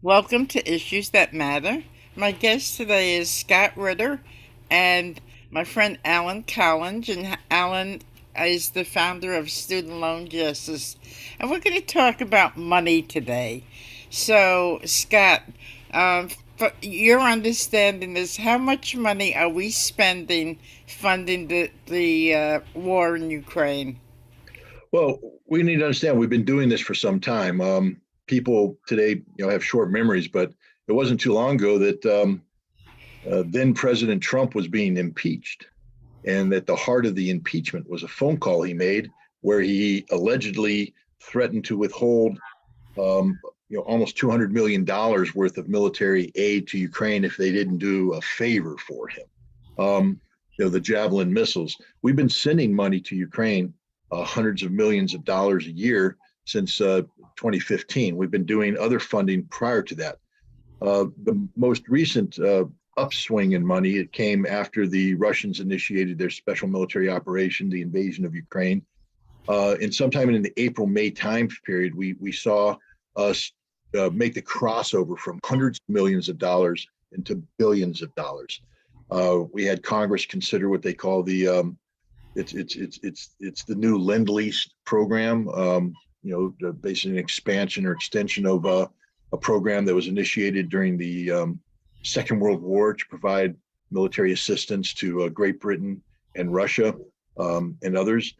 Welcome to Issues That Matter. My guest today is Scott Ritter and my friend Alan Collinge. And Alan is the founder of Student Loan Justice. And we're going to talk about money today. So, Scott, um, for your understanding is how much money are we spending funding the war in Ukraine? Well, we need to understand we've been doing this for some time. People today, have short memories, but it wasn't too long ago that then President Trump was being impeached, and at the heart of the impeachment was a phone call he made where he allegedly threatened to withhold, almost $200 million worth of military aid to Ukraine if they didn't do a favor for him. The Javelin missiles. We've been sending money to Ukraine, hundreds of millions of dollars a year since 2015. We've been doing other funding prior to that. The most recent upswing in money, it came after the Russians initiated their special military operation, the invasion of Ukraine. And sometime in the April-May time period, we saw us make the crossover from hundreds of millions of dollars into billions of dollars. We had Congress consider what they call it's the new Lend Lease program. Basically an expansion or extension of a program that was initiated during the Second World War to provide military assistance to Great Britain and Russia, and others.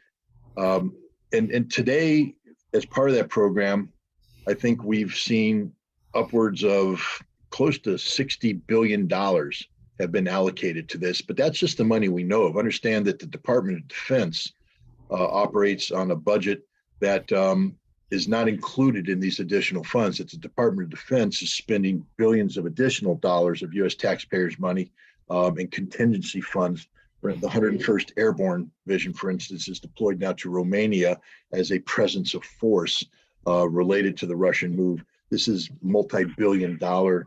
And today, as part of that program, I think we've seen upwards of close to $60 billion have been allocated to this, but that's just the money we know of. Understand that the Department of Defense operates on a budget that is not included in these additional funds. That the Department of Defense is spending billions of additional dollars of U.S. taxpayers' money in contingency funds. The 101st Airborne Division, for instance, is deployed now to Romania as a presence of force related to the Russian move. This is multi-billion-dollar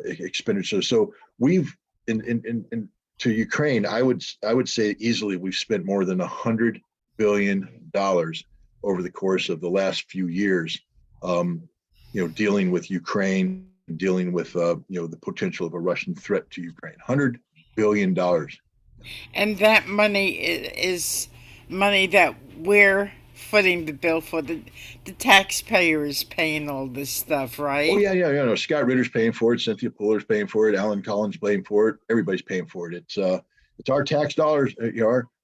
expenditure. So we've in to Ukraine, I would say easily we've spent more than $100 billion over the course of the last few years, dealing with Ukraine, dealing with the potential of a Russian threat to Ukraine. $100 billion. And that money is money that we're footing the bill for. The taxpayer is paying all this stuff, Oh right? yeah. No, Scott Ritter's paying for it. Cynthia Puller's paying for it. Alan Collins paying for it. Everybody's paying for it. It's our tax dollars.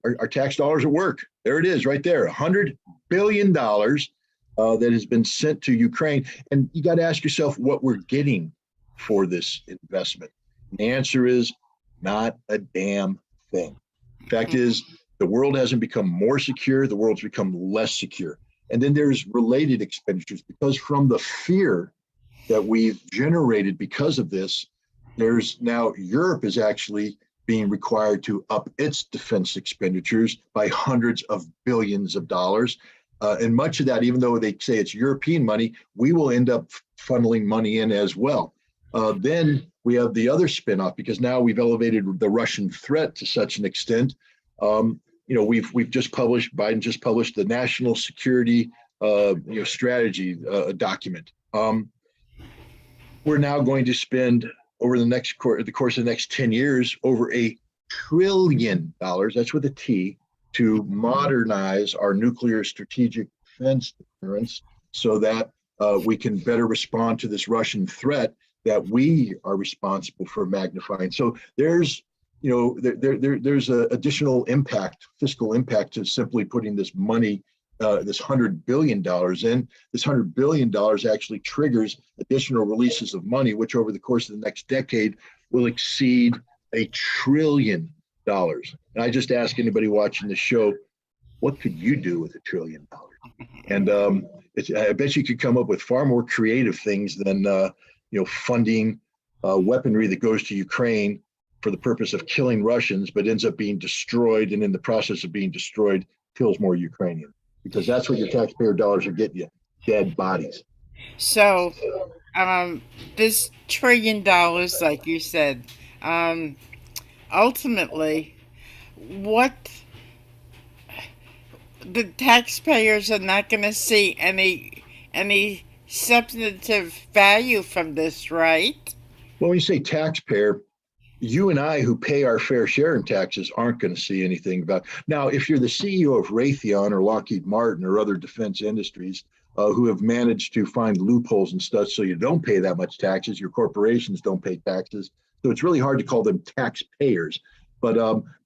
Our tax dollars at work. There it is, right there. $100 billion that has been sent to Ukraine, and you got to ask yourself what we're getting for this investment. And the answer is not a damn thing. Fact is, the world hasn't become more secure. The world's become less secure. And then there's related expenditures because from the fear that we've generated because of this, there's now Europe is actually being required to up its defense expenditures by hundreds of billions of dollars. And much of that, even though they say it's European money, we will end up funneling money in as well. Then we have the other spinoff because now we've elevated the Russian threat to such an extent. We've just published Biden just published the national security strategy document. We're now going to spend over the course of the next 10 years over $1 trillion. That's with a T, to modernize our nuclear strategic defense deterrence so that we can better respond to this Russian threat that we are responsible for magnifying. So there's a additional impact, fiscal impact to simply putting this money, this $100 billion in. This $100 billion actually triggers additional releases of money, which over the course of the next decade will exceed $1 trillion. And I just ask anybody watching the show, what could you do with $1 trillion? And I bet you could come up with far more creative things than funding weaponry that goes to Ukraine for the purpose of killing Russians, but ends up being destroyed, and in the process of being destroyed, kills more Ukrainians. Because that's what your taxpayer dollars are getting you: dead bodies. So, this $1 trillion, like you said, um, ultimately, what the taxpayers are not going to see any substantive value from this, right? Well, when you say taxpayer, you and I who pay our fair share in taxes aren't going to see anything about. Now, if you're the CEO of Raytheon or Lockheed Martin or other defense industries who have managed to find loopholes and stuff so you don't pay that much taxes, your corporations don't pay taxes. So it's really hard to call them taxpayers. But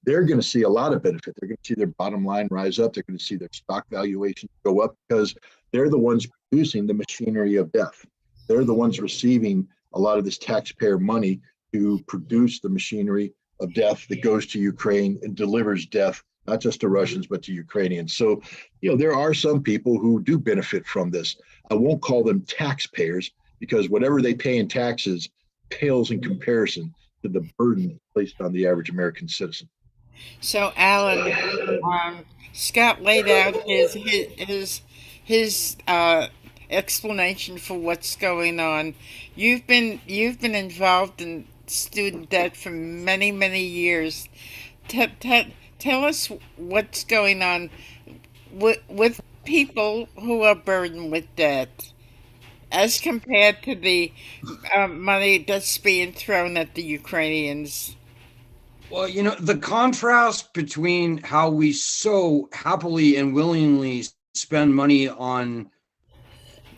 they're going to see a lot of benefit. They're going to see their bottom line rise up. They're going to see their stock valuations go up because they're the ones producing the machinery of death. They're the ones receiving a lot of this taxpayer money to produce the machinery of death that goes to Ukraine and delivers death, not just to Russians, but to Ukrainians. So, there are some people who do benefit from this. I won't call them taxpayers because whatever they pay in taxes pales in comparison to the burden placed on the average American citizen. So, Alan, Scott laid out his explanation for what's going on. You've been involved in student debt for many years. Tell us what's going on with people who are burdened with debt as compared to the money that's being thrown at the Ukrainians. Well, the contrast between how we so happily and willingly spend money on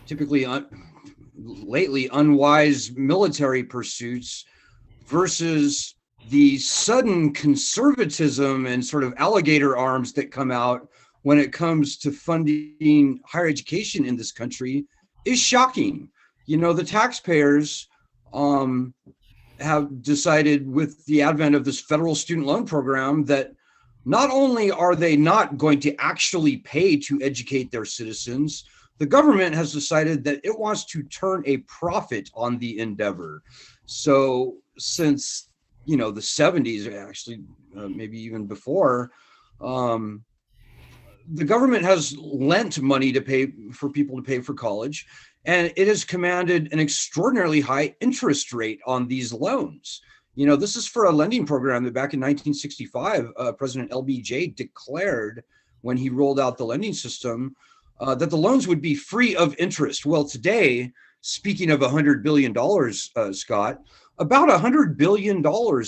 typically lately unwise military pursuits versus the sudden conservatism and sort of alligator arms that come out when it comes to funding higher education in this country is shocking. The taxpayers have decided with the advent of this federal student loan program that not only are they not going to actually pay to educate their citizens, the government has decided that it wants to turn a profit on the endeavor. So since, the 70s, actually, maybe even before, the government has lent money to pay for people to pay for college, and it has commanded an extraordinarily high interest rate on these loans. This is for a lending program that back in 1965, President LBJ declared when he rolled out the lending system that the loans would be free of interest. Well, today, speaking of $100 billion, Scott, about $100 billion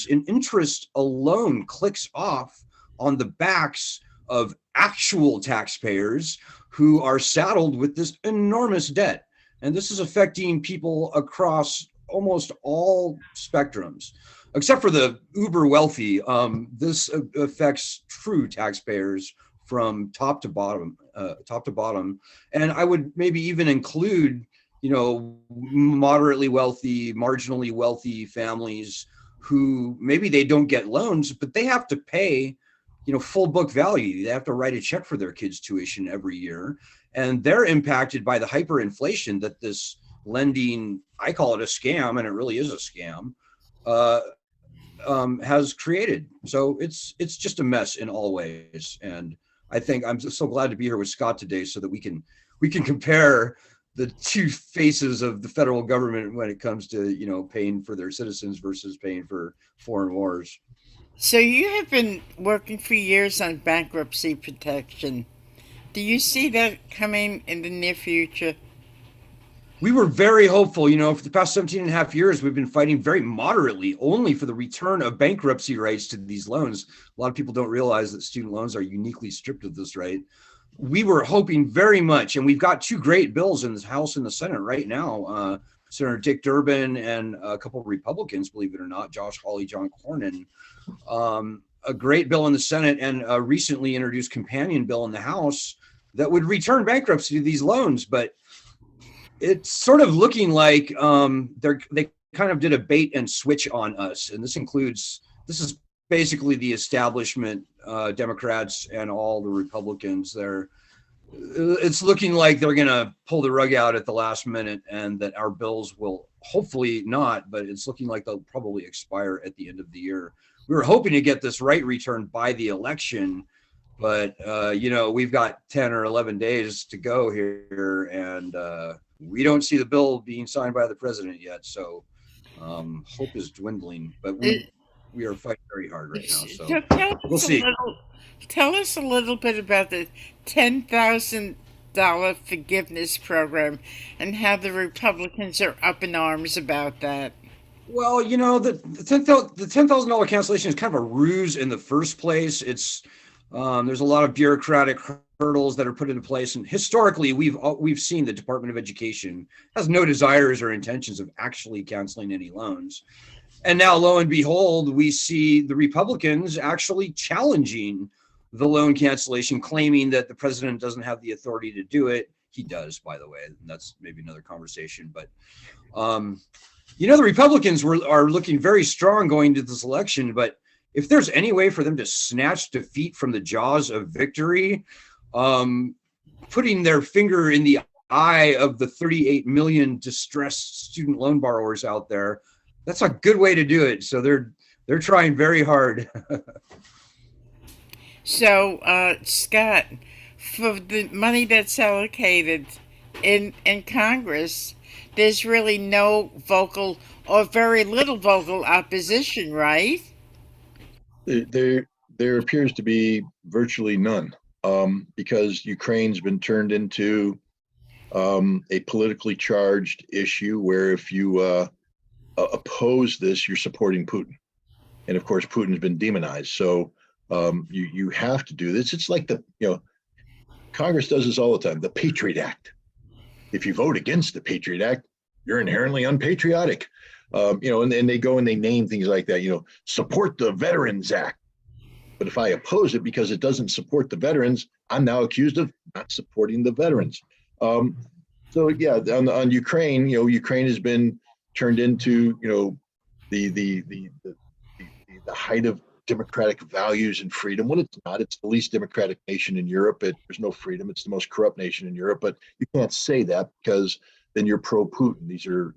in interest alone clicks off on the backs of actual taxpayers who are saddled with this enormous debt. And this is affecting people across almost all spectrums, except for the uber wealthy. This affects true taxpayers from top to bottom. And I would maybe even include, moderately wealthy, marginally wealthy families who maybe they don't get loans, but they have to pay, full book value. They have to write a check for their kids' tuition every year. And they're impacted by the hyperinflation that this lending, I call it a scam, and it really is a scam, has created. So it's just a mess in all ways. And I think I'm so glad to be here with Scott today so that we can compare the two faces of the federal government when it comes to, paying for their citizens versus paying for foreign wars. So you have been working for years on bankruptcy protection. Do you see that coming in the near future? We were very hopeful, for the past 17 and a half years, we've been fighting very moderately only for the return of bankruptcy rights to these loans. A lot of people don't realize that student loans are uniquely stripped of this right. We were hoping very much, and we've got two great bills in the House and the Senate right now. Senator Dick Durbin and a couple of Republicans, believe it or not, Josh Hawley, John Cornyn, a great bill in the Senate, and a recently introduced companion bill in the House that would return bankruptcy to these loans. But it's sort of looking like they kind of did a bait and switch on us. And this is basically the establishment, Democrats and all the Republicans. It's looking like they're going to pull the rug out at the last minute, and that our bills will hopefully not, but it's looking like they'll probably expire at the end of the year. We were hoping to get this right returned by the election, but we've got 10 or 11 days to go here, and we don't see the bill being signed by the president yet. So hope is dwindling, but we are fighting very hard right now. So we'll see. Tell us a little bit about the 10,000 dollar forgiveness program and how the Republicans are up in arms about that. Well, the $10,000 cancellation is kind of a ruse in the first place. There's a lot of bureaucratic hurdles that are put into place, and historically, we've seen the Department of Education has no desires or intentions of actually canceling any loans. And now, lo and behold, we see the Republicans actually challenging the loan cancellation, claiming that the president doesn't have the authority to do it. He does, by the way. And that's maybe another conversation. But the Republicans are looking very strong going to this election. But if there's any way for them to snatch defeat from the jaws of victory, putting their finger in the eye of the 38 million distressed student loan borrowers out there, that's a good way to do it. So they're trying very hard. So, Scott, for the money that's allocated in Congress, there's really no vocal or very little vocal opposition, right? There appears to be virtually none, because Ukraine's been turned into a politically charged issue where if you oppose this, you're supporting Putin. And of course, Putin's been demonized. So you have to do this. It's like Congress does this all the time. The Patriot Act. If you vote against the Patriot Act, you're inherently unpatriotic. And they go and they name things like that, support the Veterans Act. But if I oppose it because it doesn't support the veterans, I'm now accused of not supporting the veterans. So yeah, on Ukraine, Ukraine has been turned into, the height of democratic values and freedom. When it's not, it's the least democratic nation in Europe. There's no freedom. It's the most corrupt nation in Europe. But you can't say that because then you're pro-Putin. These are,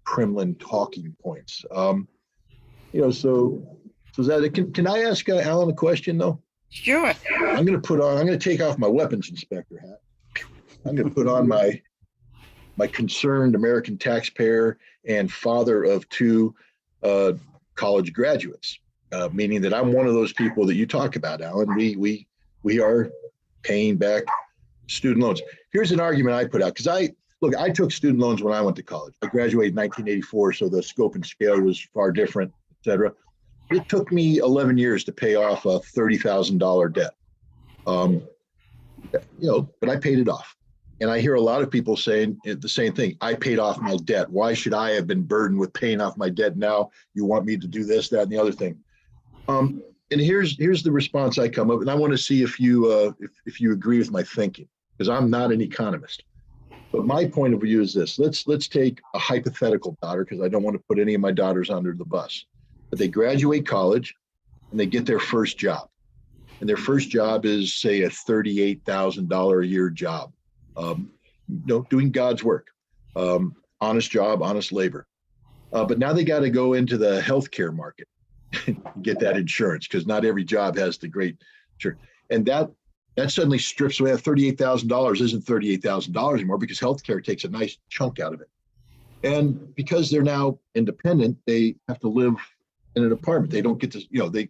Kremlin talking points. So that can I ask Alan a question though? Sure. I'm going to take off my weapons inspector hat. I'm going to put on my concerned American taxpayer and father of two college graduates, meaning that I'm one of those people that you talk about, Alan. We are paying back student loans. Here's an argument I put out, because I took student loans when I went to college. I graduated in 1984, so the scope and scale was far different, et cetera. It took me 11 years to pay off a $30,000 debt. But I paid it off. And I hear a lot of people saying the same thing. I paid off my debt. Why should I have been burdened with paying off my debt now? You want me to do this, that, and the other thing. And here's the response I come up, and I want to see if you agree with my thinking, because I'm not an economist. But my point of view is this. Let's take a hypothetical daughter, because I don't want to put any of my daughters under the bus. But they graduate college and they get their first job. And their first job is, say, a $38,000 a year job. Doing God's work, honest job, honest labor. But now they got to go into the healthcare market and get that insurance, because not every job has the great insurance. And that suddenly strips away. That $38,000 isn't $38,000 anymore, because healthcare takes a nice chunk out of it. And because they're now independent, they have to live in an apartment. They don't get to, they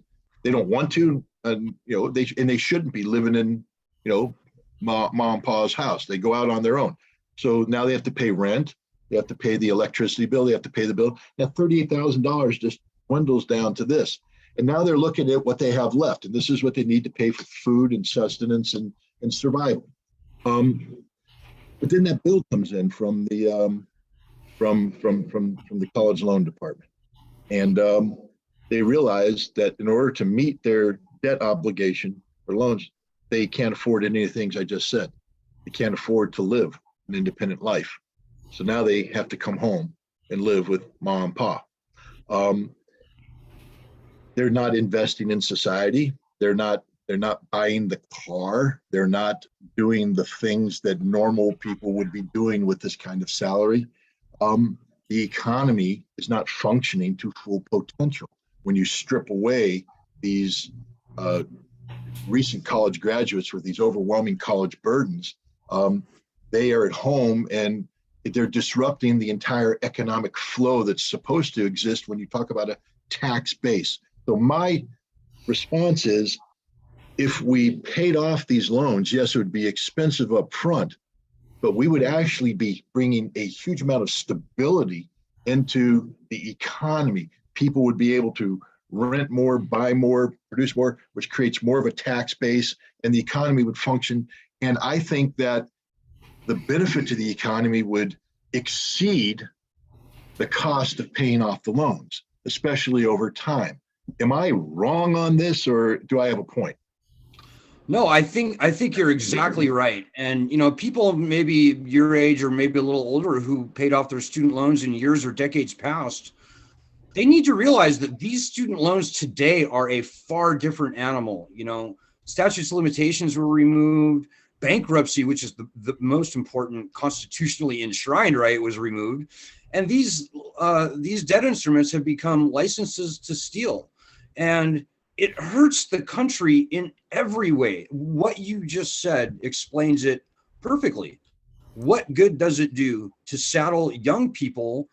don't want to, and they shouldn't be living in, mom and pa's house. They go out on their own. So now they have to pay rent. They have to pay the electricity bill. They have to pay the bill. Now $38,000 just dwindles down to this. And now they're looking at what they have left. And this is what they need to pay for food and sustenance and survival. But then that bill comes in from the from the college loan department. And they realize that in order to meet their debt obligation for loans, they can't afford any of the things I just said. They can't afford to live an independent life. So now they have to come home and live with mom and pa. They're not investing in society. They're not buying the car. They're not doing the things that normal people would be doing with this kind of salary. The economy is not functioning to full potential. When you strip away these recent college graduates with these overwhelming college burdens, they are at home and they're disrupting the entire economic flow that's supposed to exist when you talk about a tax base. So my response is, if we paid off these loans, yes, it would be expensive up front, but we would actually be bringing a huge amount of stability into the economy. People would be able to rent more, buy more, produce more, which creates more of a tax base, and the economy would function. And I think that the benefit to the economy would exceed the cost of paying off the loans, especially over time. Am I wrong on this, or do I have a point? No, I think you're exactly right. And people maybe your age or maybe a little older who paid off their student loans in years or decades past, they need to realize that these student loans today are a far different animal. Statutes of limitations were removed, bankruptcy, which is the most important constitutionally enshrined right, was removed. And these debt instruments have become licenses to steal. And it hurts the country in every way. What you just said explains it perfectly. What good does it do to saddle young people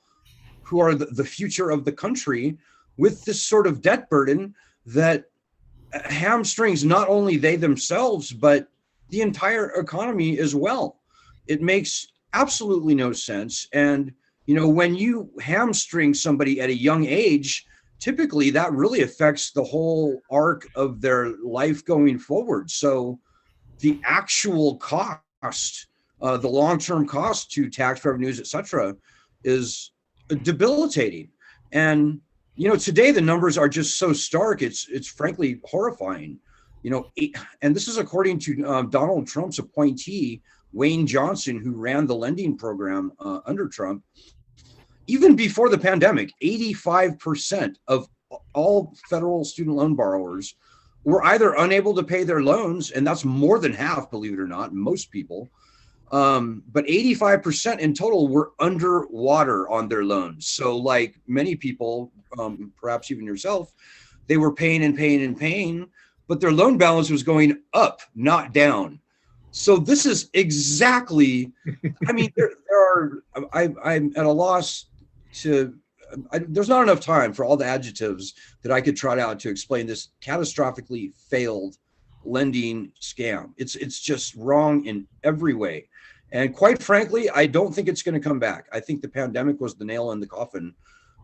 who are the future of the country with this sort of debt burden that hamstrings not only they themselves, but the entire economy as well? It makes absolutely no sense. And, when you hamstring somebody at a young age, typically that really affects the whole arc of their life going forward. So the actual cost, the long-term cost to tax revenues, et cetera, is debilitating. And today the numbers are just so stark. It's frankly horrifying. And this is according to Donald Trump's appointee, Wayne Johnson, who ran the lending program under Trump. Even before the pandemic, 85% of all federal student loan borrowers were either unable to pay their loans, and that's more than half, believe it or not, most people. But 85% in total were underwater on their loans. So like many people, perhaps even yourself, they were paying and paying and paying, but their loan balance was going up, not down. So this is exactly, I mean, I'm at a loss there's not enough time for all the adjectives that I could trot out to explain this catastrophically failed lending scam. It's just wrong in every way. And quite frankly, I don't think it's going to come back. I think the pandemic was the nail in the coffin.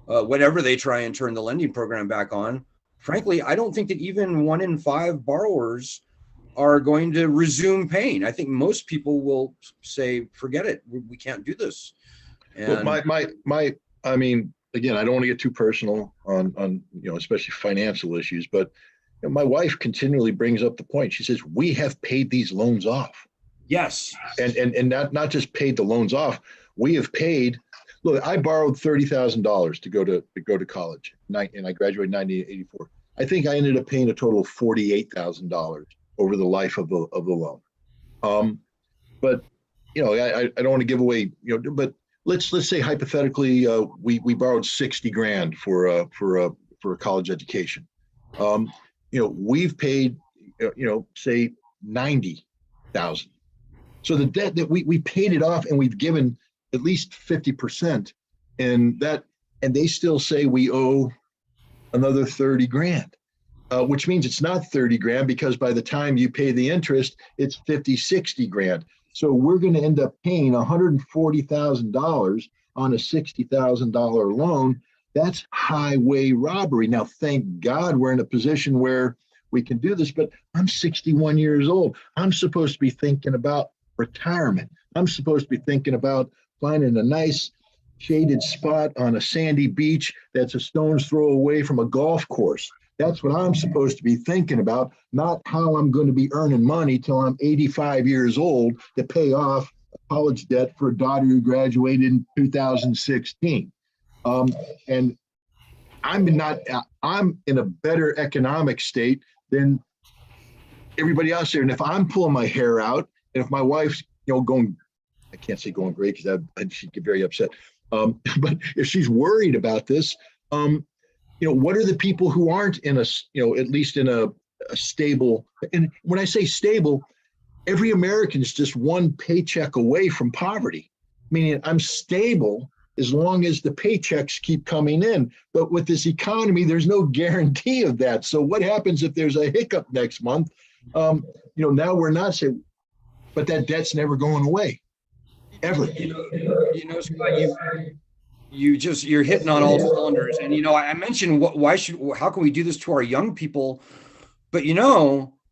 Whenever they try and turn the lending program back on, frankly, I don't think that even 1 in 5 borrowers are going to resume paying. I think most people will say, forget it. We can't do this. And Well, I mean, again, I don't want to get too personal on especially financial issues, but my wife continually brings up the point. She says, we have paid these loans off. yes, And not just paid the loans off. We have paid. Look, I borrowed $30,000 to go to college, and I graduated in 1984. I think I ended up paying a total of $48,000 over the life of the loan. But I don't want to give away, but let's say hypothetically we borrowed 60 grand for a college education. We've paid say 90,000. So the debt that we paid it off, and we've given at least 50%, and they still say we owe another 30 grand, which means it's not 30 grand, because by the time you pay the interest, it's 50, 60 grand. So we're going to end up paying $140,000 on a $60,000 loan. That's highway robbery. Now, thank God we're in a position where we can do this, but I'm 61 years old. I'm supposed to be thinking about retirement. I'm supposed to be thinking about finding a nice shaded spot on a sandy beach that's a stone's throw away from a golf course. That's what I'm supposed to be thinking about, not how I'm going to be earning money till I'm 85 years old to pay off a college debt for a daughter who graduated in 2016. And I'm in a better economic state than everybody else there. And if I'm pulling my hair out, and if my wife's going, I can't say going great because she'd get very upset. But if she's worried about this, what are the people who aren't in a, at least in a stable, and when I say stable, every American is just one paycheck away from poverty. Meaning I'm stable as long as the paychecks keep coming in. But with this economy, there's no guarantee of that. So what happens if there's a hiccup next month? Now we're not saying, but that debt's never going away. ever. Scott, you're hitting on all cylinders. And I mentioned how can we do this to our young people? But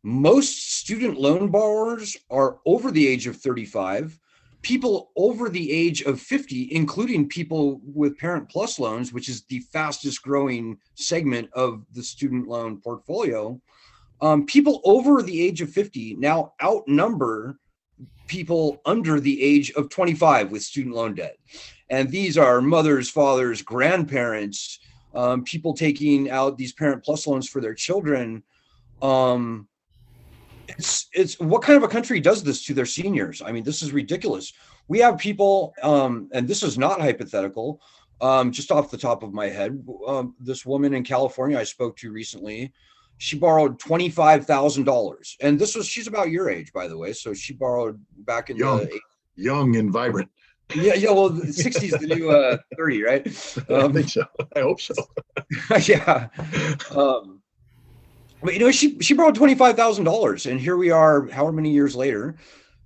most student loan borrowers are over the age of 35. People over the age of 50, including people with Parent Plus loans, which is the fastest growing segment of the student loan portfolio. People over the age of 50 now outnumber people under the age of 25 with student loan debt. And these are mothers, fathers, grandparents, people taking out these Parent Plus loans for their children. It's what kind of a country does this to their seniors? I mean, this is ridiculous. We have people, and this is not hypothetical, just off the top of my head. This woman in California I spoke to recently, she borrowed $25,000, and she's about your age, by the way. So she borrowed back in young and vibrant. Yeah. Well, 60 is the new 30, right? I think so. I hope so. Yeah. But she borrowed $25,000, and here we are, however many years later,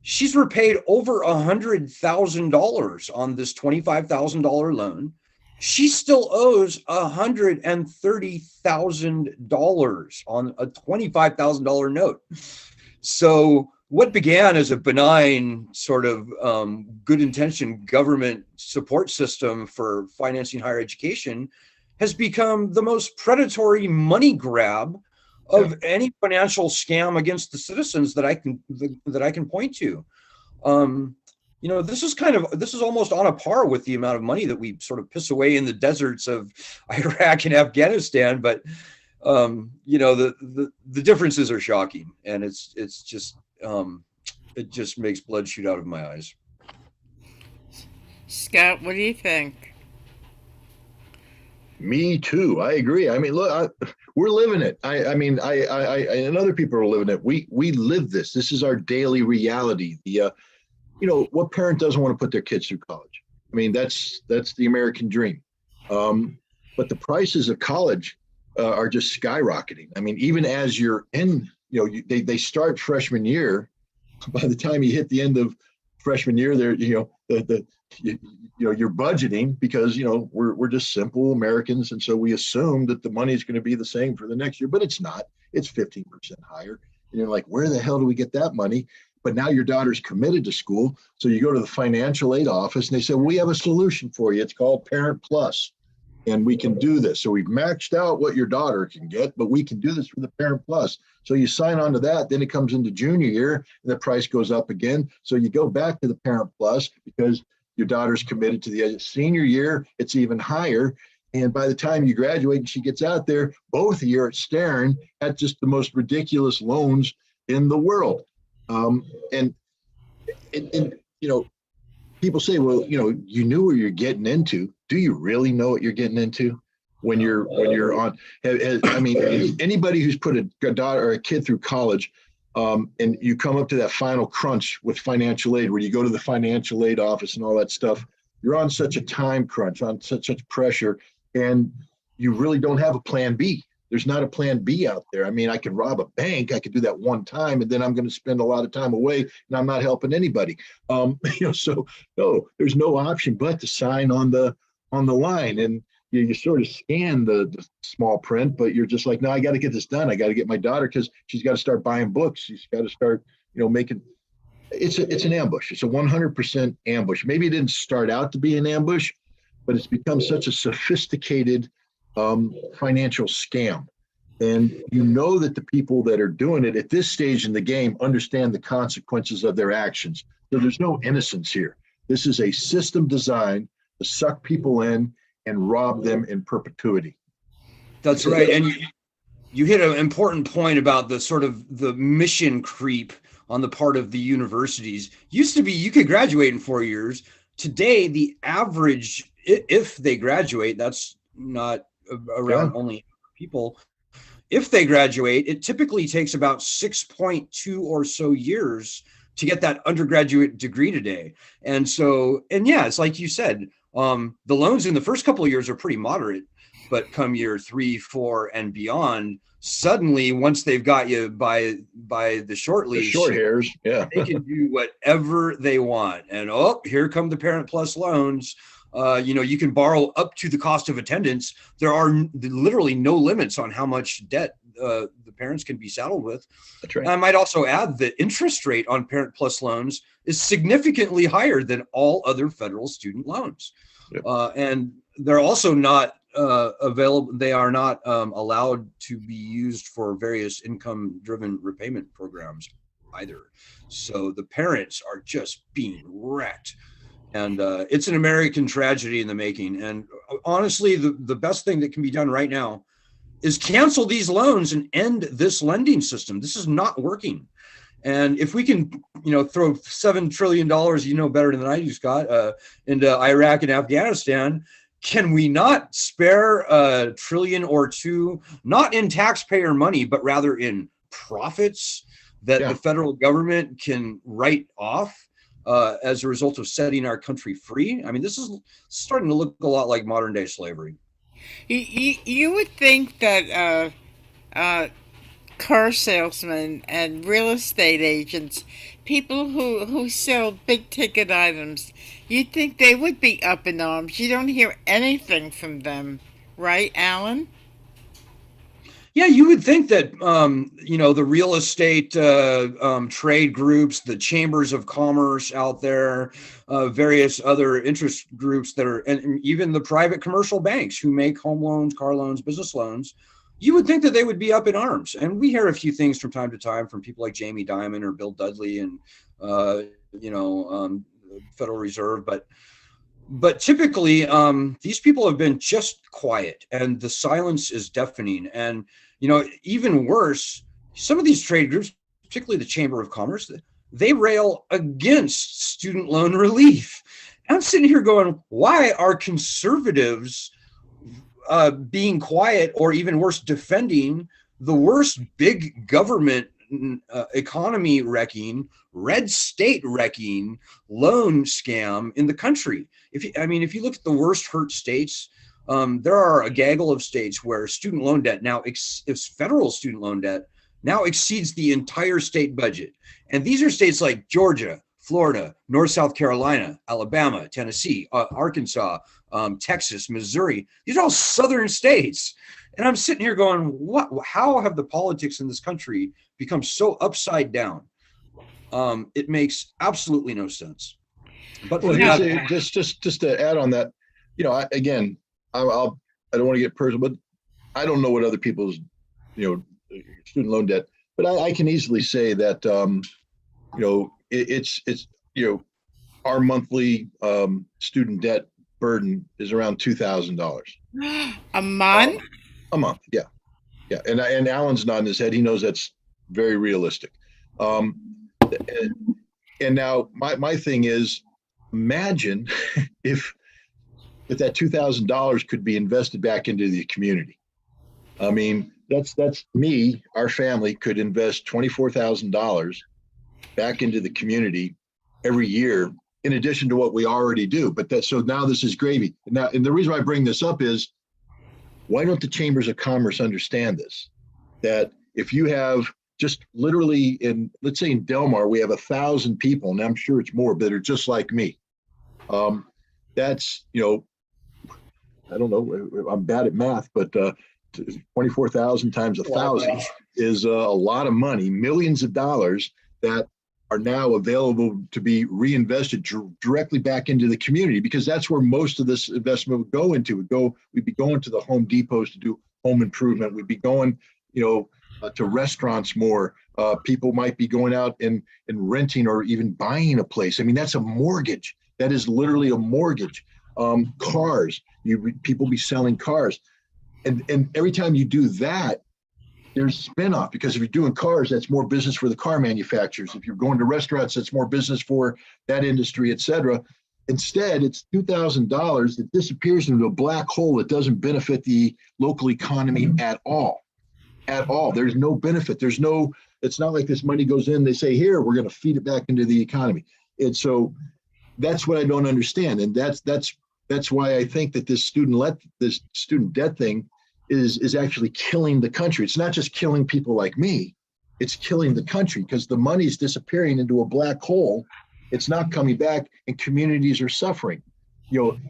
she's repaid over $100,000 on this $25,000 loan. She still owes $130,000 on a $25,000 note. So what began as a benign sort of good intention government support system for financing higher education has become the most predatory money grab of any financial scam against the citizens that I can point to. This is almost on a par with the amount of money that we sort of piss away in the deserts of Iraq and Afghanistan. But the differences are shocking, and it's just it just makes blood shoot out of my eyes. Scott, what do you think? Me too. I agree. I mean, look, we're living it. I mean, I and other people are living it. We live this. This is our daily reality. What parent doesn't want to put their kids through college? I mean, that's the American dream. But the prices of college are just skyrocketing. I mean, even as you're in, they start freshman year. By the time you hit the end of freshman year, you're budgeting because we're just simple Americans, and so we assume that the money is going to be the same for the next year, but it's not. It's 15% higher, and you're like, where the hell do we get that money? But now your daughter's committed to school, so you go to the financial aid office, and they say, well, we have a solution for you. It's called Parent Plus, and we can do this. So we've maxed out what your daughter can get, but we can do this for the Parent Plus. So you sign on to that, then it comes into junior year, and the price goes up again. So you go back to the Parent Plus because your daughter's committed to the senior year, it's even higher. And by the time you graduate and she gets out there, both of you are staring at just the most ridiculous loans in the world. And people say, well, you knew what you're getting into. Do you really know what you're getting into when you're on? I mean, anybody who's put a daughter or a kid through college, and you come up to that final crunch with financial aid, where you go to the financial aid office and all that stuff, you're on such a time crunch, on such pressure, and you really don't have a plan B. There's not a plan B out there. I mean, I could rob a bank, I could do that one time, and then I'm going to spend a lot of time away, and I'm not helping anybody. So no, there's no option but to sign on the line, and you sort of scan the small print, but you're just like, no, I got to get this done. I got to get my daughter, because she's got to start buying books. She's got to start, making. It's an ambush. It's a 100% ambush. Maybe it didn't start out to be an ambush, but it's become such a sophisticated financial scam. And that the people that are doing it at this stage in the game understand the consequences of their actions. So there's no innocence here. This is a system designed to suck people in and rob them in perpetuity. That's right. And you hit an important point about the sort of the mission creep on the part of the universities. Used to be you could graduate in 4 years. Today, the average, if they graduate, that's not around only people. If they graduate, it typically takes about 6.2 or so years to get that undergraduate degree today. And yeah, it's like you said, the loans in the first couple of years are pretty moderate, But come year 3, 4, and beyond, suddenly once they've got you by the short The leash, short hairs, yeah. they can do whatever they want. And here come the Parent Plus loans. You can borrow up to the cost of attendance. There are literally no limits on how much debt the parents can be saddled with. That's right. I might also add the interest rate on Parent Plus loans is significantly higher than all other federal student loans. Yep. And they're also not available. They are not allowed to be used for various income-driven repayment programs either. So the parents are just being wrecked. And it's an American tragedy in the making. And honestly, the best thing that can be done right now is cancel these loans and end this lending system. This is not working. And if we can, throw $7 trillion, better than I do, Scott, into Iraq and Afghanistan, can we not spare $1 trillion or $2 trillion, not in taxpayer money, but rather in profits that the federal government can write off as a result of setting our country free? I mean, this is starting to look a lot like modern day slavery. You would think that car salesmen and real estate agents, people who sell big ticket items, you'd think they would be up in arms. You don't hear anything from them, right, Alan? Yeah, you would think that, the real estate trade groups, the chambers of commerce out there, various other interest groups that are, and even the private commercial banks who make home loans, car loans, business loans, you would think that they would be up in arms. And we hear a few things from time to time from people like Jamie Dimon or Bill Dudley and, Federal Reserve. But typically, these people have been just quiet, and the silence is deafening. And, even worse, some of these trade groups, particularly the Chamber of Commerce, they rail against student loan relief. And I'm sitting here going, why are conservatives being quiet, or even worse, defending the worst big government economy wrecking, red state wrecking loan scam in the country? If you look at the worst hurt states, there are a gaggle of states where student loan debt now, federal student loan debt now exceeds the entire state budget. And these are states like Georgia, Florida, North South Carolina, Alabama, Tennessee, Arkansas, Texas, Missouri. These are all southern states. And I'm sitting here going, how have the politics in this country become so upside down? It makes absolutely no sense. But just to add on that, I don't want to get personal, but I don't know what other people's, student loan debt, but I can easily say that, it's our monthly student debt burden is around $2,000 a month. A month, yeah. And Alan's nodding his head. He knows that's very realistic. And now my thing is, imagine if that $2,000 could be invested back into the community. I mean, that's me. Our family could invest $24,000 back into the community every year, in addition to what we already do. So now this is gravy. And the reason why I bring this up is, why don't the chambers of commerce understand this? That if you have just literally let's say in Delmar, we have 1,000 people, and I'm sure it's more, that are just like me. That's, I don't know, I'm bad at math, but 24,000 times 1,000 is a lot of money, millions of dollars that are now available to be reinvested directly back into the community, because that's where most of this investment would go into. We'd be going to the Home Depots to do home improvement. We'd be going, to restaurants more. People might be going out and renting or even buying a place. I mean, that's a mortgage. That is literally a mortgage. Cars, people be selling cars. And every time you do that, there's spinoff, because if you're doing cars, that's more business for the car manufacturers. If you're going to restaurants, that's more business for that industry, et cetera. Instead, it's $2,000 that disappears into a black hole that doesn't benefit the local economy at all. At all. There's no benefit. It's not like this money goes in, they say, here, we're going to feed it back into the economy. And so that's what I don't understand. And that's that's why I think that this student debt thing is actually killing the country. It's not just killing people like me, it's killing the country because the money's disappearing into a black hole. It's not coming back, and communities are suffering.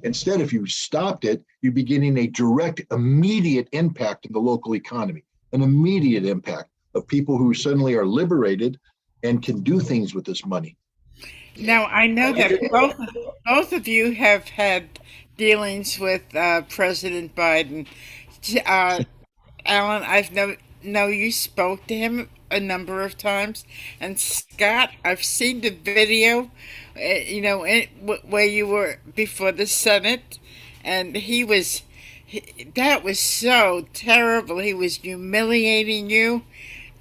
Instead, if you stopped it, you'd be getting a direct, immediate impact in the local economy, an immediate impact of people who suddenly are liberated and can do things with this money. Now, I know that both of you have had dealings with President Biden. Uh, Alan, I've know you spoke to him a number of times, and Scott, I've seen the video, where you were before the Senate, and that was so terrible. He was humiliating you,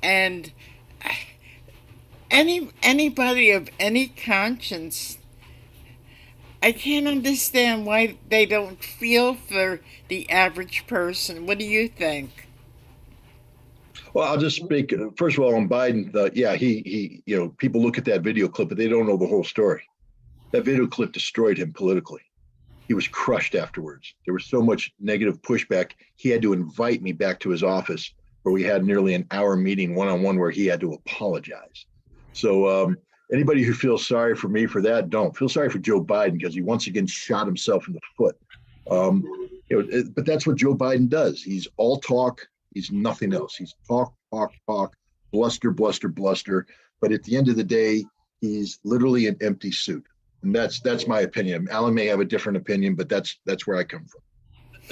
and anybody of any conscience, I can't understand why they don't feel for the average person. What do you think? Well, I'll just speak first of all on Biden. Yeah, people look at that video clip, but they don't know the whole story. That video clip destroyed him politically. He was crushed afterwards. There was so much negative pushback. He had to invite me back to his office where we had nearly an hour meeting one-on-one where he had to apologize. So anybody who feels sorry for me for that, don't feel sorry for Joe Biden because he once again shot himself in the foot. But that's what Joe Biden does. He's all talk. He's nothing else. He's talk, talk, talk, bluster, bluster, bluster. But at the end of the day, he's literally an empty suit. And that's my opinion. Alan may have a different opinion, but that's where I come from.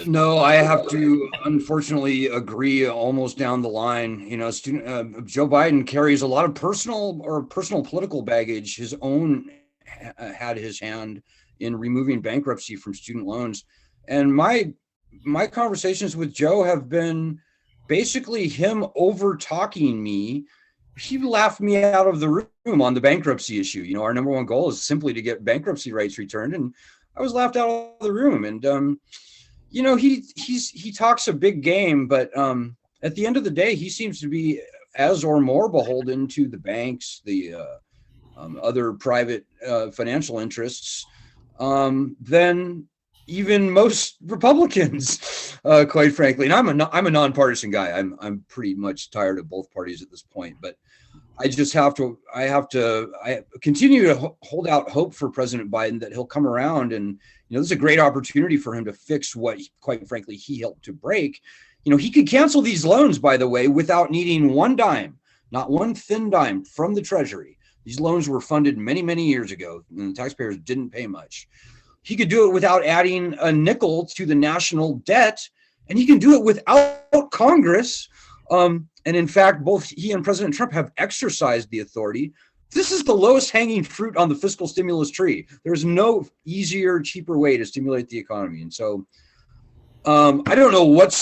No, I have to unfortunately agree almost down the line. Joe Biden carries a lot of personal political baggage. His own had his hand in removing bankruptcy from student loans. And my conversations with Joe have been basically him over talking me. He laughed me out of the room on the bankruptcy issue. Our number one goal is simply to get bankruptcy rights returned. And I was laughed out of the room. And, he talks a big game, but at the end of the day, he seems to be as or more beholden to the banks, the other private financial interests than even most Republicans, quite frankly. And I'm a nonpartisan guy. I'm pretty much tired of both parties at this point, but I continue to hold out hope for President Biden that he'll come around, and this is a great opportunity for him to fix what, quite frankly, he helped to break. He could cancel these loans, by the way, without needing one dime, not one thin dime from the Treasury. These loans were funded many, many years ago, and the taxpayers didn't pay much. He could do it without adding a nickel to the national debt, and he can do it without Congress. And in fact, both he and President Trump have exercised the authority. This is the lowest hanging fruit on the fiscal stimulus tree. There's no easier, cheaper way to stimulate the economy. And so I don't know what is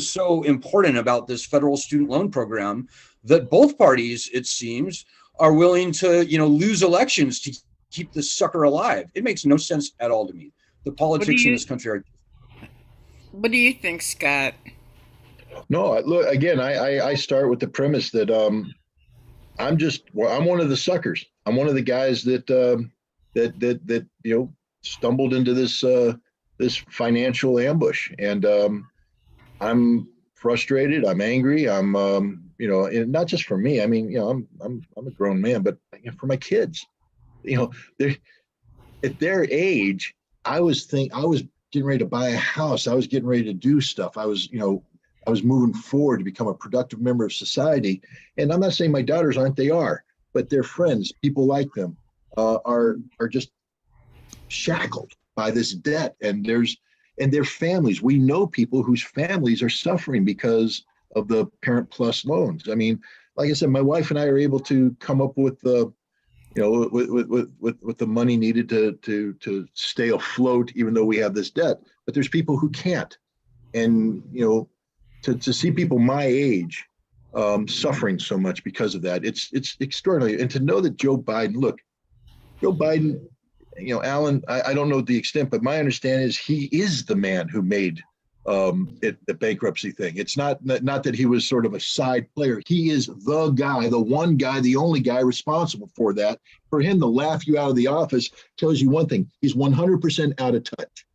so important about this federal student loan program that both parties, it seems, are willing to, lose elections to keep this sucker alive. It makes no sense at all to me. The politics in this country are. What do you think, Scott? No, look, again, I start with the premise that I'm one of the suckers. I'm one of the guys that stumbled into this financial ambush, and I'm frustrated. I'm angry. I'm and not just for me. I mean, I'm a grown man, but for my kids, they're at their age. I was getting ready to buy a house. I was getting ready to do stuff. I was moving forward to become a productive member of society. And I'm not saying my daughters aren't, they are, but their friends, people like them, are just shackled by this debt. And their families. We know people whose families are suffering because of the Parent Plus loans. I mean, like I said, my wife and I are able to come up with with the money needed to stay afloat, even though we have this debt. But there's people who can't. And to see people my age suffering so much because of that, it's extraordinary. And to know that Joe Biden, Alan, I don't know the extent, but my understanding is he is the man who made the bankruptcy thing. It's not that he was sort of a side player. He is the guy, the one guy, the only guy responsible for that. For him to laugh you out of the office tells you one thing: he's 100% out of touch.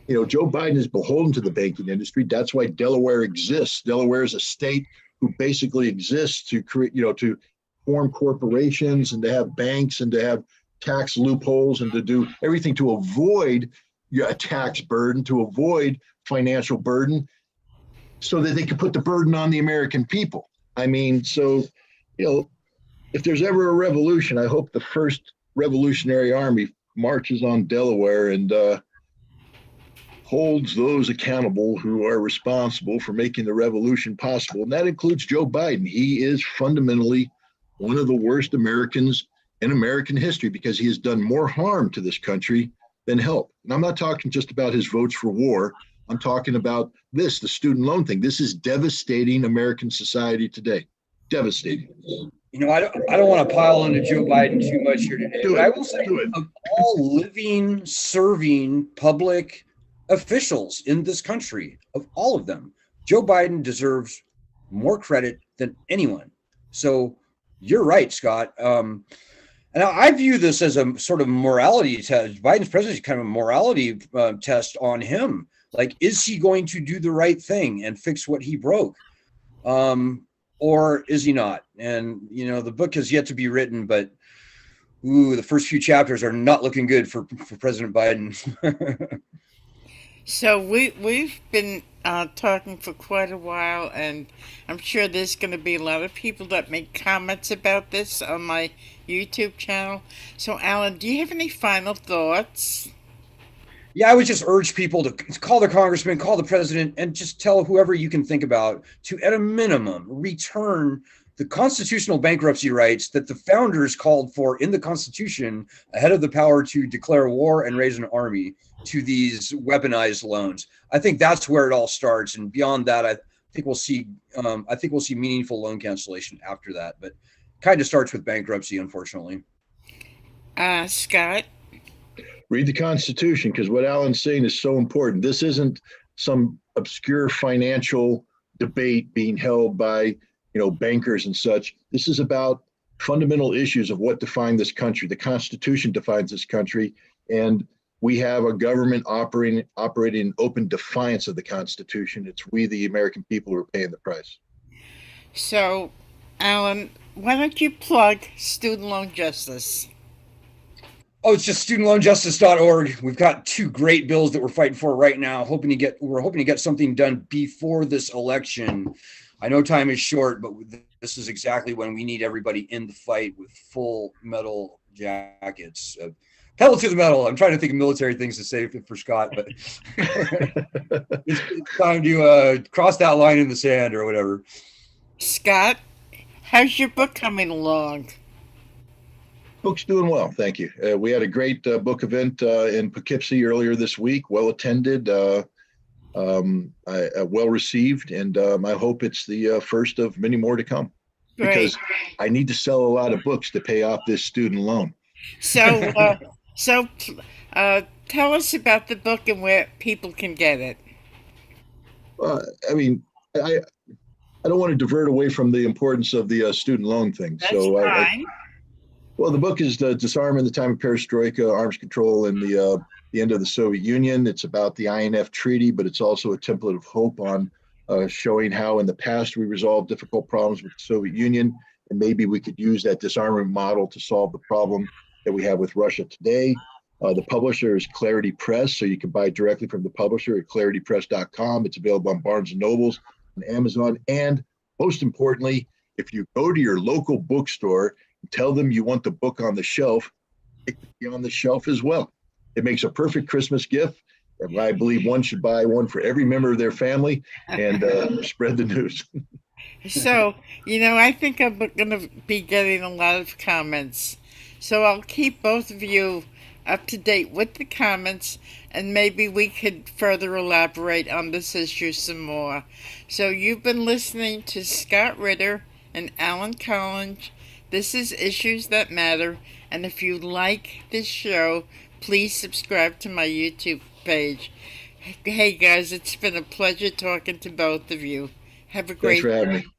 Joe Biden is beholden to the banking industry. That's why Delaware exists. Delaware is a state who basically exists to create, to form corporations and to have banks and to have tax loopholes and to do everything to avoid a tax burden, to avoid financial burden, so that they can put the burden on the American people. I mean, so, if there's ever a revolution, I hope the first Revolutionary Army marches on Delaware and holds those accountable who are responsible for making the revolution possible. And that includes Joe Biden. He is fundamentally one of the worst Americans in American history because he has done more harm to this country than help. And I'm not talking just about his votes for war. I'm talking about the student loan thing. This is devastating American society today. Devastating. I don't want to pile into Joe Biden too much here today, but I will say of all living, serving public officials in this country, of all of them, Joe Biden deserves more credit than anyone. So you're right, Scott. And I view this as a sort of morality test. Biden's presidency is kind of a morality test on him. Like, is he going to do the right thing and fix what he broke? Or is he not? And, the book has yet to be written, but the first few chapters are not looking good for President Biden. So we've been talking for quite a while, and I'm sure there's going to be a lot of people that make comments about this on my YouTube channel. So, Alan, do you have any final thoughts? Yeah, I would just urge people to call the congressman, call the president, and just tell whoever you can think about to, at a minimum, return the constitutional bankruptcy rights that the founders called for in the Constitution ahead of the power to declare war and raise an army to these weaponized loans. I think that's where it all starts, and beyond that, I think we'll see meaningful loan cancellation after that. But kind of starts with bankruptcy, unfortunately. Scott? Read the Constitution, because what Alan's saying is so important. This isn't some obscure financial debate being held by bankers and such. This is about fundamental issues of what define this country. The Constitution defines this country, and we have a government operating in open defiance of the Constitution. It's we, the American people, who are paying the price. So, Alan, why don't you plug student loan justice? Oh, it's just studentloanjustice.org. We've got 2 great bills that we're fighting for right now. We're hoping to get something done before this election. I know time is short, but this is exactly when we need everybody in the fight with full metal jackets. Pedal to the metal. I'm trying to think of military things to say for Scott, but it's time to cross that line in the sand or whatever. Scott, how's your book coming along? Book's doing well, thank you. We had a great book event in Poughkeepsie earlier this week, well attended, well received, and I hope it's the first of many more to come. Great. Because I need to sell a lot of books to pay off this student loan. So, tell us about the book and where people can get it. I don't want to divert away from the importance of the student loan thing. That's fine. Well, the book is Disarm in the Time of Perestroika, Arms Control, and the end of the Soviet Union. It's about the INF Treaty, but it's also a template of hope on showing how in the past we resolved difficult problems with the Soviet Union, and maybe we could use that disarmament model to solve the problem that we have with Russia today. The publisher is Clarity Press, so you can buy directly from the publisher at claritypress.com. It's available on Barnes & Nobles and Amazon. And most importantly, if you go to your local bookstore, tell them you want the book on the shelf, it can be on the shelf as well. It makes a perfect Christmas gift. And I believe one should buy one for every member of their family and spread the news. So, I think I'm going to be getting a lot of comments. So I'll keep both of you up to date with the comments, and maybe we could further elaborate on this issue some more. So you've been listening to Scott Ritter and Alan Collinge. This is Issues That Matter, and if you like this show, please subscribe to my YouTube page. Hey guys, it's been a pleasure talking to both of you. Have a Thanks great for having me.